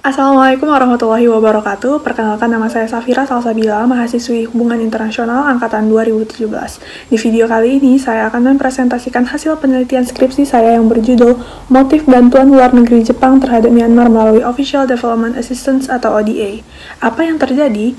Assalamualaikum warahmatullahi wabarakatuh. Perkenalkan, nama saya Safira Salsabila, mahasiswi Hubungan Internasional Angkatan 2017. Di video kali ini, saya akan mempresentasikan hasil penelitian skripsi saya yang berjudul Motif Bantuan Luar Negeri Jepang Terhadap Myanmar Melalui Official Development Assistance atau ODA. Apa yang terjadi?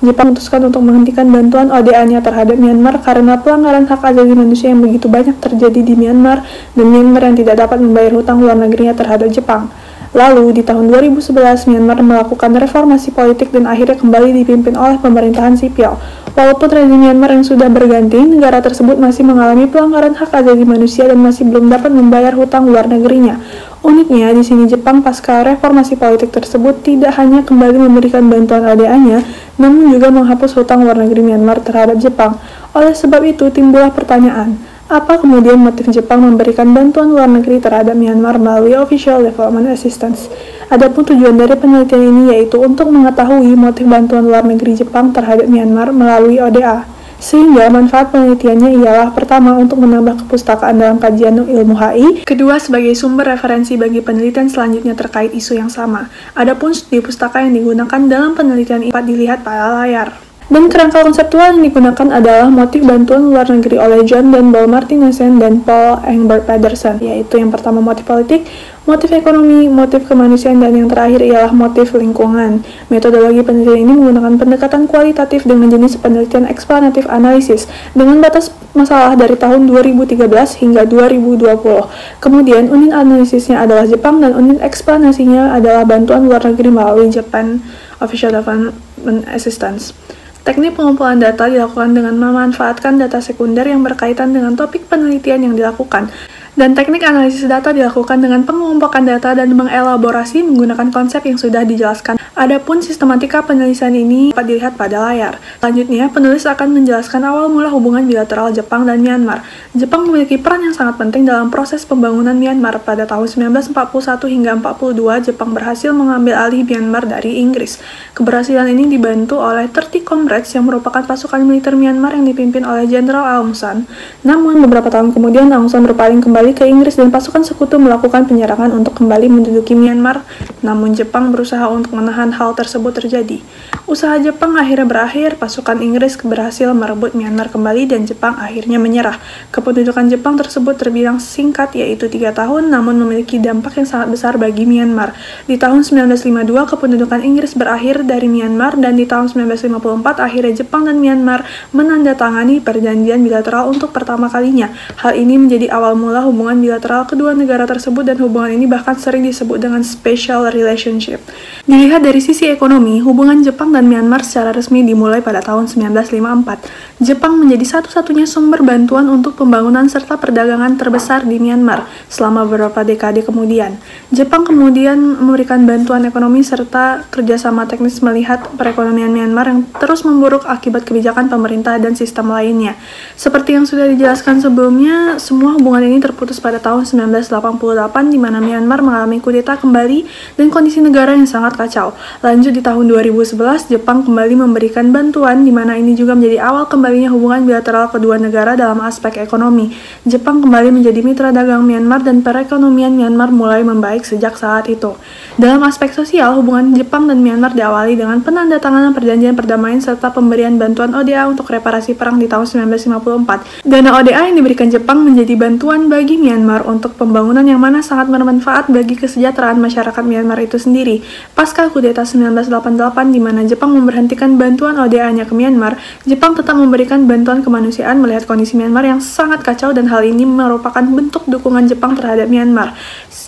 Jepang memutuskan untuk menghentikan bantuan ODA-nya terhadap Myanmar karena pelanggaran hak asasi manusia yang begitu banyak terjadi di Myanmar dan Myanmar yang tidak dapat membayar hutang luar negerinya terhadap Jepang. Lalu, di tahun 2011, Myanmar melakukan reformasi politik dan akhirnya kembali dipimpin oleh pemerintahan sipil. Walaupun rezim Myanmar yang sudah berganti, negara tersebut masih mengalami pelanggaran hak asasi manusia dan masih belum dapat membayar hutang luar negerinya. Uniknya, di sini Jepang pasca reformasi politik tersebut tidak hanya kembali memberikan bantuan ODA-nya, namun juga menghapus hutang luar negeri Myanmar terhadap Jepang. Oleh sebab itu, timbullah pertanyaan, apa kemudian motif Jepang memberikan bantuan luar negeri terhadap Myanmar melalui Official Development Assistance? Adapun tujuan dari penelitian ini yaitu untuk mengetahui motif bantuan luar negeri Jepang terhadap Myanmar melalui ODA. Sehingga manfaat penelitiannya ialah pertama untuk menambah kepustakaan dalam kajian ilmu HI, kedua sebagai sumber referensi bagi penelitian selanjutnya terkait isu yang sama. Adapun studi pustaka yang digunakan dalam penelitian ini dapat dilihat pada layar. Dan kerangka konseptual yang digunakan adalah motif bantuan luar negeri oleh John dan Paul Martinesen dan Paul Engberg Pedersen, yaitu yang pertama motif politik, motif ekonomi, motif kemanusiaan, dan yang terakhir ialah motif lingkungan. Metodologi penelitian ini menggunakan pendekatan kualitatif dengan jenis penelitian explanative analysis dengan batas masalah dari tahun 2013 hingga 2020. Kemudian unit analisisnya adalah Jepang dan unit eksplanasinya adalah bantuan luar negeri melalui Japan Official Development Assistance. Teknik pengumpulan data dilakukan dengan memanfaatkan data sekunder yang berkaitan dengan topik penelitian yang dilakukan. Dan teknik analisis data dilakukan dengan pengumpulan data dan mengelaborasi menggunakan konsep yang sudah dijelaskan. Adapun sistematika penulisan ini dapat dilihat pada layar. Selanjutnya, penulis akan menjelaskan awal mula hubungan bilateral Jepang dan Myanmar. Jepang memiliki peran yang sangat penting dalam proses pembangunan Myanmar. Pada tahun 1941 hingga 42, Jepang berhasil mengambil alih Myanmar dari Inggris. Keberhasilan ini dibantu oleh 30 Comrades yang merupakan pasukan militer Myanmar yang dipimpin oleh Jenderal Aung San. Namun, beberapa tahun kemudian Aung San berpaling kembali ke Inggris dan pasukan sekutu melakukan penyerangan untuk kembali menduduki Myanmar, namun Jepang berusaha untuk menahan hal tersebut terjadi. Usaha Jepang akhirnya berakhir, pasukan Inggris berhasil merebut Myanmar kembali dan Jepang akhirnya menyerah. Kependudukan Jepang tersebut terbilang singkat, yaitu 3 tahun, namun memiliki dampak yang sangat besar bagi Myanmar. Di tahun 1952, kependudukan Inggris berakhir dari Myanmar, dan di tahun 1954, akhirnya Jepang dan Myanmar menandatangani perjanjian bilateral untuk pertama kalinya. Hal ini menjadi awal mula hubungan bilateral kedua negara tersebut, dan hubungan ini bahkan sering disebut dengan special relationship. Dilihat dari sisi ekonomi, hubungan Jepang dan Myanmar secara resmi dimulai pada tahun 1954. Jepang menjadi satu-satunya sumber bantuan untuk pembangunan serta perdagangan terbesar di Myanmar selama beberapa dekade kemudian. Jepang kemudian memberikan bantuan ekonomi serta kerjasama teknis melihat perekonomian Myanmar yang terus memburuk akibat kebijakan pemerintah dan sistem lainnya. Seperti yang sudah dijelaskan sebelumnya, semua hubungan ini terputus pada tahun 1988 di mana Myanmar mengalami kudeta kembali dan kondisi negara yang sangat kacau. Lanjut di tahun 2011, Jepang kembali memberikan bantuan di mana ini juga menjadi awal kembalinya hubungan bilateral kedua negara dalam aspek ekonomi. Jepang kembali menjadi mitra dagang Myanmar dan perekonomian Myanmar mulai membaik sejak saat itu. Dalam aspek sosial, hubungan Jepang dan Myanmar diawali dengan penandatanganan perjanjian perdamaian serta pemberian bantuan ODA untuk reparasi perang di tahun 1954. Dana ODA yang diberikan Jepang menjadi bantuan bagi Myanmar untuk pembangunan yang mana sangat bermanfaat bagi kesejahteraan masyarakat Myanmar itu sendiri. Pasca kudeta 1988 di mana Jepang memberhentikan bantuan ODA-nya ke Myanmar, Jepang tetap memberikan bantuan kemanusiaan melihat kondisi Myanmar yang sangat kacau, dan hal ini merupakan bentuk dukungan Jepang terhadap Myanmar.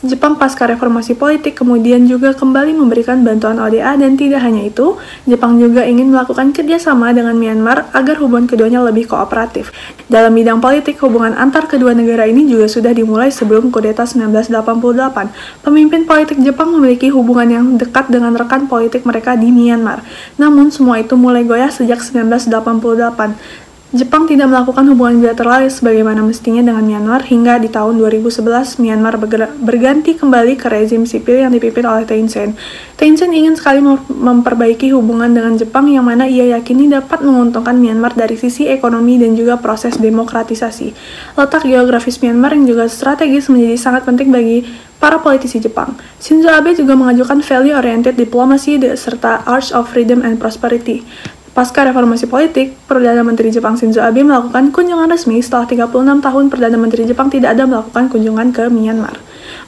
Jepang pasca reformasi politik kemudian juga kembali memberikan bantuan ODA, dan tidak hanya itu, Jepang juga ingin melakukan kerjasama dengan Myanmar agar hubungan keduanya lebih kooperatif. Dalam bidang politik, hubungan antar kedua negara ini juga sudah dimulai sebelum kudeta 1988. Pemimpin politik Jepang memiliki hubungan yang dekat dengan rekan politik mereka di Myanmar. Namun, semua itu mulai goyah sejak 1988. Jepang tidak melakukan hubungan bilateral sebagaimana mestinya dengan Myanmar hingga di tahun 2011 Myanmar berganti kembali ke rezim sipil yang dipimpin oleh Thein Sein. Thein Sein ingin sekali memperbaiki hubungan dengan Jepang yang mana ia yakini dapat menguntungkan Myanmar dari sisi ekonomi dan juga proses demokratisasi. Letak geografis Myanmar yang juga strategis menjadi sangat penting bagi para politisi Jepang. Shinzo Abe juga mengajukan value-oriented diplomacy serta Arts of Freedom and Prosperity. Pasca reformasi politik, Perdana Menteri Jepang Shinzo Abe melakukan kunjungan resmi setelah 36 tahun Perdana Menteri Jepang tidak ada melakukan kunjungan ke Myanmar.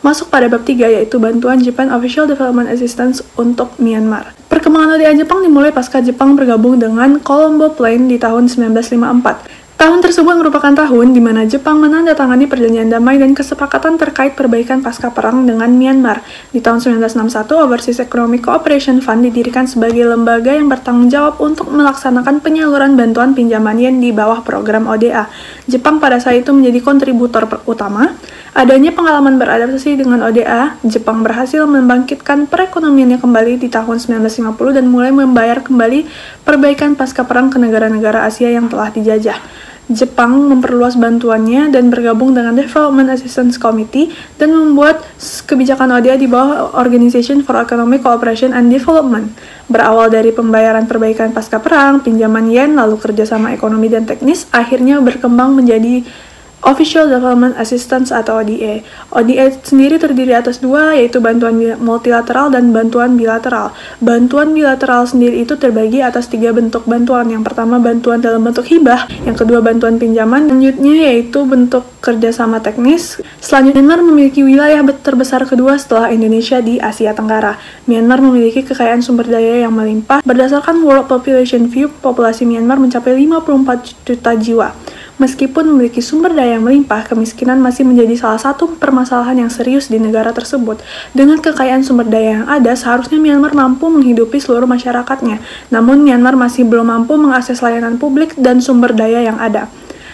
Masuk pada bab 3 yaitu bantuan Japan Official Development Assistance untuk Myanmar. Perkembangan ODA Jepang dimulai pasca Jepang bergabung dengan Colombo Plan di tahun 1954. Tahun tersebut merupakan tahun di mana Jepang menandatangani perjanjian damai dan kesepakatan terkait perbaikan pasca perang dengan Myanmar. Di tahun 1961, Overseas Economic Cooperation Fund didirikan sebagai lembaga yang bertanggung jawab untuk melaksanakan penyaluran bantuan pinjaman yen di bawah program ODA. Jepang pada saat itu menjadi kontributor utama. Adanya pengalaman beradaptasi dengan ODA, Jepang berhasil membangkitkan perekonomiannya kembali di tahun 1950 dan mulai membayar kembali perbaikan pasca perang ke negara-negara Asia yang telah dijajah. Jepang memperluas bantuannya dan bergabung dengan Development Assistance Committee dan membuat kebijakan ODA di bawah Organization for Economic Cooperation and Development. Berawal dari pembayaran perbaikan pasca perang, pinjaman yen, lalu kerjasama ekonomi dan teknis, akhirnya berkembang menjadi Official Development Assistance atau ODA. ODA sendiri terdiri atas dua, yaitu bantuan multilateral dan bantuan bilateral. Bantuan bilateral sendiri itu terbagi atas 3 bentuk bantuan. Yang pertama bantuan dalam bentuk hibah, yang kedua bantuan pinjaman, selanjutnya yaitu bentuk kerjasama teknis. Selanjutnya, Myanmar memiliki wilayah terbesar kedua setelah Indonesia di Asia Tenggara. Myanmar memiliki kekayaan sumber daya yang melimpah. Berdasarkan World Population View, populasi Myanmar mencapai 54 juta jiwa. Meskipun memiliki sumber daya yang melimpah, kemiskinan masih menjadi salah satu permasalahan yang serius di negara tersebut. Dengan kekayaan sumber daya yang ada, seharusnya Myanmar mampu menghidupi seluruh masyarakatnya. Namun, Myanmar masih belum mampu mengakses layanan publik dan sumber daya yang ada.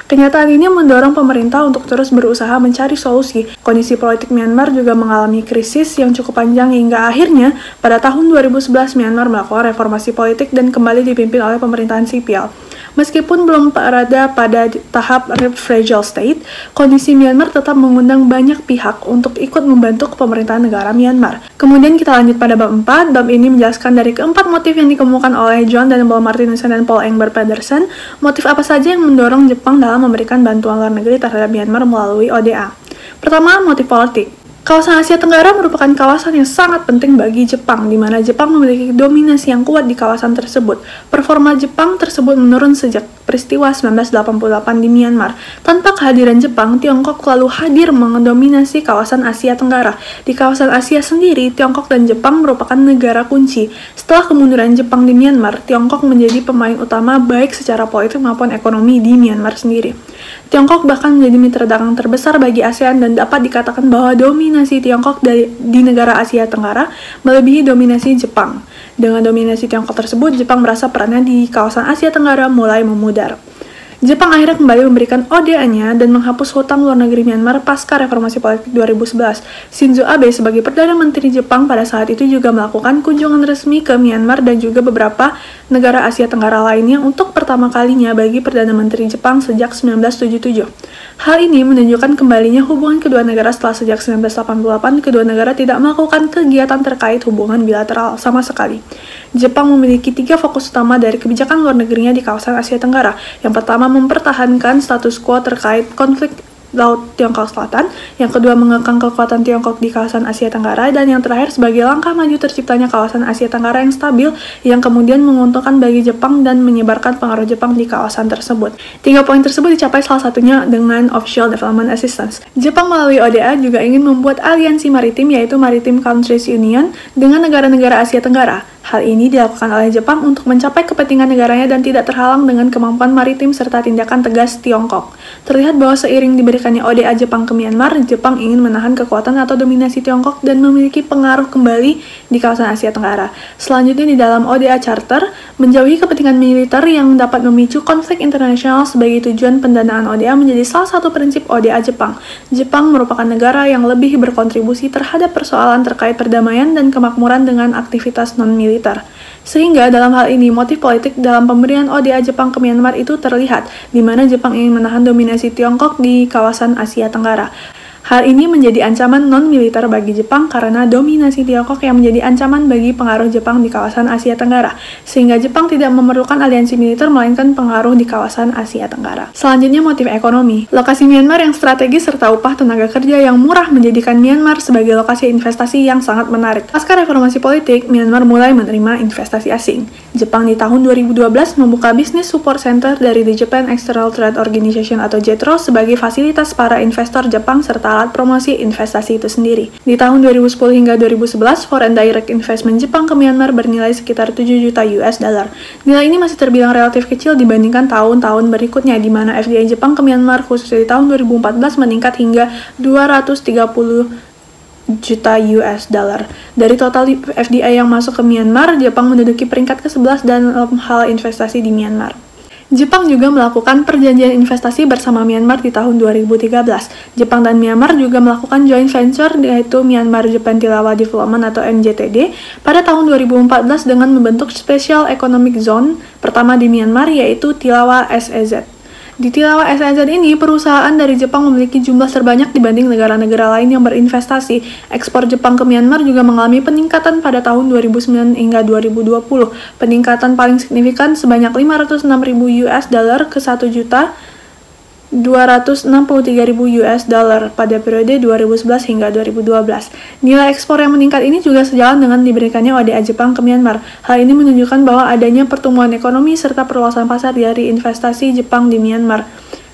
Kenyataan ini mendorong pemerintah untuk terus berusaha mencari solusi. Kondisi politik Myanmar juga mengalami krisis yang cukup panjang hingga akhirnya pada tahun 2011 Myanmar melakukan reformasi politik dan kembali dipimpin oleh pemerintahan sipil. Meskipun belum berada pada tahap fragile state, kondisi Myanmar tetap mengundang banyak pihak untuk ikut membantu pemerintahan negara Myanmar. Kemudian kita lanjut pada bab 4. Bab ini menjelaskan dari keempat motif yang dikemukakan oleh John Daniel Martinson dan Paul Engberg Pedersen, motif apa saja yang mendorong Jepang dalam memberikan bantuan luar negeri terhadap Myanmar melalui ODA. Pertama, motif politik. Kawasan Asia Tenggara merupakan kawasan yang sangat penting bagi Jepang, di mana Jepang memiliki dominasi yang kuat di kawasan tersebut. Performa Jepang tersebut menurun sejak peristiwa 1988 di Myanmar. Tanpa kehadiran Jepang, Tiongkok lalu hadir mendominasi kawasan Asia Tenggara. Di kawasan Asia sendiri, Tiongkok dan Jepang merupakan negara kunci. Setelah kemunduran Jepang di Myanmar, Tiongkok menjadi pemain utama baik secara politik maupun ekonomi di Myanmar sendiri. Tiongkok bahkan menjadi mitra dagang terbesar bagi ASEAN dan dapat dikatakan bahwa dominasi Tiongkok di negara Asia Tenggara melebihi dominasi Jepang. Dengan dominasi Tiongkok tersebut, Jepang merasa perannya di kawasan Asia Tenggara mulai memudar. Jepang akhirnya kembali memberikan ODA-nya dan menghapus hutang luar negeri Myanmar pasca reformasi politik 2011. Shinzo Abe sebagai Perdana Menteri Jepang pada saat itu juga melakukan kunjungan resmi ke Myanmar dan juga beberapa negara Asia Tenggara lainnya untuk pertama kalinya bagi Perdana Menteri Jepang sejak 1977. Hal ini menunjukkan kembalinya hubungan kedua negara setelah sejak 1988 kedua negara tidak melakukan kegiatan terkait hubungan bilateral sama sekali. Jepang memiliki 3 fokus utama dari kebijakan luar negerinya di kawasan Asia Tenggara. Yang pertama, mempertahankan status quo terkait konflik Laut Tiongkok Selatan, yang kedua mengekang kekuatan Tiongkok di kawasan Asia Tenggara, dan yang terakhir sebagai langkah maju terciptanya kawasan Asia Tenggara yang stabil, yang kemudian menguntungkan bagi Jepang dan menyebarkan pengaruh Jepang di kawasan tersebut. 3 poin tersebut dicapai salah satunya dengan Official Development Assistance. Jepang melalui ODA juga ingin membuat aliansi maritim, yaitu Maritime Countries Union, dengan negara-negara Asia Tenggara. Hal ini dilakukan oleh Jepang untuk mencapai kepentingan negaranya dan tidak terhalang dengan kemampuan maritim serta tindakan tegas Tiongkok. Terlihat bahwa seiring diberikannya ODA Jepang ke Myanmar, Jepang ingin menahan kekuatan atau dominasi Tiongkok dan memiliki pengaruh kembali di kawasan Asia Tenggara. Selanjutnya di dalam ODA Charter, menjauhi kepentingan militer yang dapat memicu konflik internasional sebagai tujuan pendanaan ODA menjadi salah satu prinsip ODA Jepang. Jepang merupakan negara yang lebih berkontribusi terhadap persoalan terkait perdamaian dan kemakmuran dengan aktivitas non-militer militer. Sehingga dalam hal ini motif politik dalam pemberian ODA Jepang ke Myanmar itu terlihat, di mana Jepang ingin menahan dominasi Tiongkok di kawasan Asia Tenggara. Hal ini menjadi ancaman non-militer bagi Jepang karena dominasi Tiongkok yang menjadi ancaman bagi pengaruh Jepang di kawasan Asia Tenggara, sehingga Jepang tidak memerlukan aliansi militer melainkan pengaruh di kawasan Asia Tenggara. Selanjutnya motif ekonomi. Lokasi Myanmar yang strategis serta upah tenaga kerja yang murah menjadikan Myanmar sebagai lokasi investasi yang sangat menarik. Pasca reformasi politik, Myanmar mulai menerima investasi asing. Jepang di tahun 2012 membuka Business Support Center dari The Japan External Trade Organization atau JETRO sebagai fasilitas para investor Jepang serta alat promosi investasi itu sendiri. Di tahun 2010 hingga 2011, foreign direct investment Jepang ke Myanmar bernilai sekitar 7 juta US dollar. Nilai ini masih terbilang relatif kecil dibandingkan tahun-tahun berikutnya, di mana FDI Jepang ke Myanmar khususnya di tahun 2014 meningkat hingga 230 juta US dollar. Dari total FDI yang masuk ke Myanmar, Jepang menduduki peringkat ke-11 dalam hal investasi di Myanmar. Jepang juga melakukan perjanjian investasi bersama Myanmar di tahun 2013. Jepang dan Myanmar juga melakukan joint venture yaitu Myanmar Japan Tilawa Development atau MJTD pada tahun 2014 dengan membentuk Special Economic Zone pertama di Myanmar yaitu Tilawa SEZ. Di Tilawa SEZ ini, perusahaan dari Jepang memiliki jumlah terbanyak dibanding negara-negara lain yang berinvestasi. Ekspor Jepang ke Myanmar juga mengalami peningkatan pada tahun 2009 hingga 2020. Peningkatan paling signifikan sebanyak 506.000 US dollar ke 1.263.000 US dollar pada periode 2011 hingga 2012. Nilai ekspor yang meningkat ini juga sejalan dengan diberikannya ODA Jepang ke Myanmar. Hal ini menunjukkan bahwa adanya pertumbuhan ekonomi serta perluasan pasar dari investasi Jepang di Myanmar.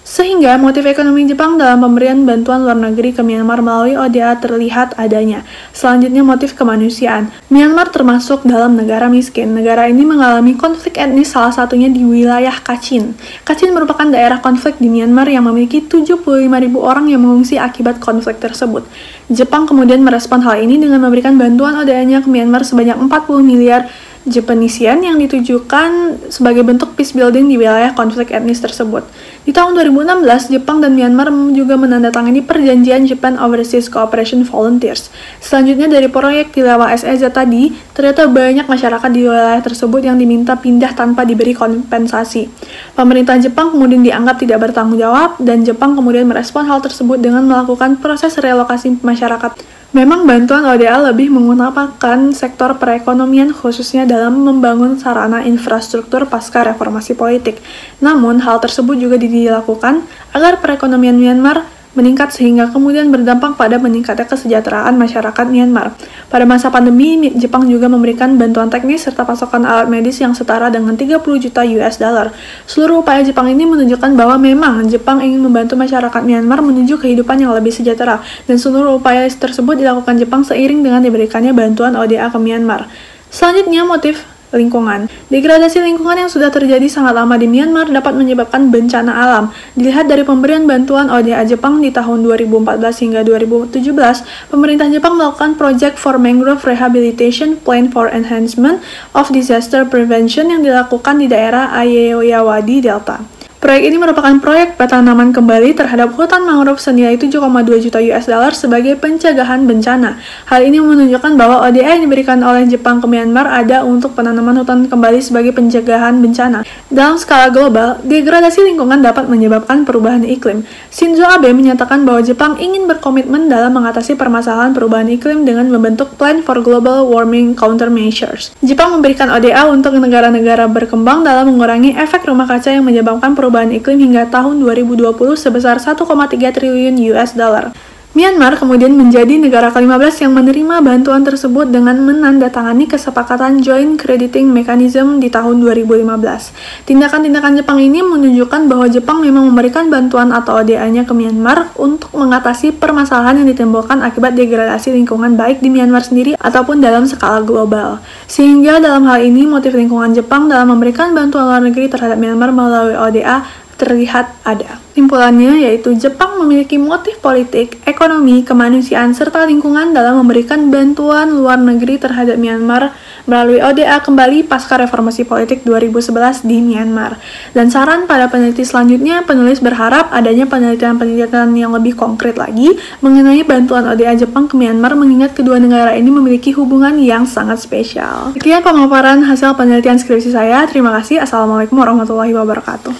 Sehingga motif ekonomi Jepang dalam pemberian bantuan luar negeri ke Myanmar melalui ODA terlihat adanya. Selanjutnya motif kemanusiaan. Myanmar termasuk dalam negara miskin. Negara ini mengalami konflik etnis salah satunya di wilayah Kachin. Kachin merupakan daerah konflik di Myanmar yang memiliki 75.000 orang yang mengungsi akibat konflik tersebut. Jepang kemudian merespon hal ini dengan memberikan bantuan ODA-nya ke Myanmar sebanyak 40 miliar Japanese yen yang ditujukan sebagai bentuk peace building di wilayah konflik etnis tersebut. Di tahun 2016, Jepang dan Myanmar juga menandatangani perjanjian Japan Overseas Cooperation Volunteers. Selanjutnya dari proyek Tilawa SEZ tadi, ternyata banyak masyarakat di wilayah tersebut yang diminta pindah tanpa diberi kompensasi. Pemerintah Jepang kemudian dianggap tidak bertanggung jawab, dan Jepang kemudian merespon hal tersebut dengan melakukan proses relokasi masyarakat. Memang bantuan ODA lebih mengutamakan sektor perekonomian khususnya dalam membangun sarana infrastruktur pasca reformasi politik. Namun, hal tersebut juga dilakukan agar perekonomian Myanmar meningkat sehingga kemudian berdampak pada meningkatnya kesejahteraan masyarakat Myanmar. Pada masa pandemi, Jepang juga memberikan bantuan teknis serta pasokan alat medis yang setara dengan 30 juta US dollar. Seluruh upaya Jepang ini menunjukkan bahwa memang Jepang ingin membantu masyarakat Myanmar menuju kehidupan yang lebih sejahtera, dan seluruh upaya tersebut dilakukan Jepang seiring dengan diberikannya bantuan ODA ke Myanmar. Selanjutnya motif lingkungan. Degradasi lingkungan yang sudah terjadi sangat lama di Myanmar dapat menyebabkan bencana alam. Dilihat dari pemberian bantuan ODA Jepang di tahun 2014 hingga 2017, pemerintah Jepang melakukan Project for Mangrove Rehabilitation Plan for Enhancement of Disaster Prevention yang dilakukan di daerah Ayeyawadi Delta. Proyek ini merupakan proyek penanaman kembali terhadap hutan mangrove senilai 7,2 juta US dollar sebagai pencegahan bencana. Hal ini menunjukkan bahwa ODA yang diberikan oleh Jepang ke Myanmar ada untuk penanaman hutan kembali sebagai pencegahan bencana. Dalam skala global, degradasi lingkungan dapat menyebabkan perubahan iklim. Shinzo Abe menyatakan bahwa Jepang ingin berkomitmen dalam mengatasi permasalahan perubahan iklim dengan membentuk Plan for Global Warming Countermeasures. Jepang memberikan ODA untuk negara-negara berkembang dalam mengurangi efek rumah kaca yang menyebabkan perubahan iklim hingga tahun 2020 sebesar 1,3 triliun US dollar. Myanmar kemudian menjadi negara ke-15 yang menerima bantuan tersebut dengan menandatangani kesepakatan Joint Crediting Mechanism di tahun 2015. Tindakan-tindakan Jepang ini menunjukkan bahwa Jepang memang memberikan bantuan atau ODA-nya ke Myanmar untuk mengatasi permasalahan yang ditimbulkan akibat degradasi lingkungan baik di Myanmar sendiri ataupun dalam skala global. Sehingga dalam hal ini motif lingkungan Jepang dalam memberikan bantuan luar negeri terhadap Myanmar melalui ODA terlihat ada. Simpulannya yaitu Jepang memiliki motif politik, ekonomi, kemanusiaan, serta lingkungan dalam memberikan bantuan luar negeri terhadap Myanmar melalui ODA kembali pasca reformasi politik 2011 di Myanmar. Dan saran pada peneliti selanjutnya, penulis berharap adanya penelitian-penelitian yang lebih konkret lagi mengenai bantuan ODA Jepang ke Myanmar mengingat kedua negara ini memiliki hubungan yang sangat spesial. Sekian pemaparan hasil penelitian skripsi saya. Terima kasih. Assalamualaikum warahmatullahi wabarakatuh.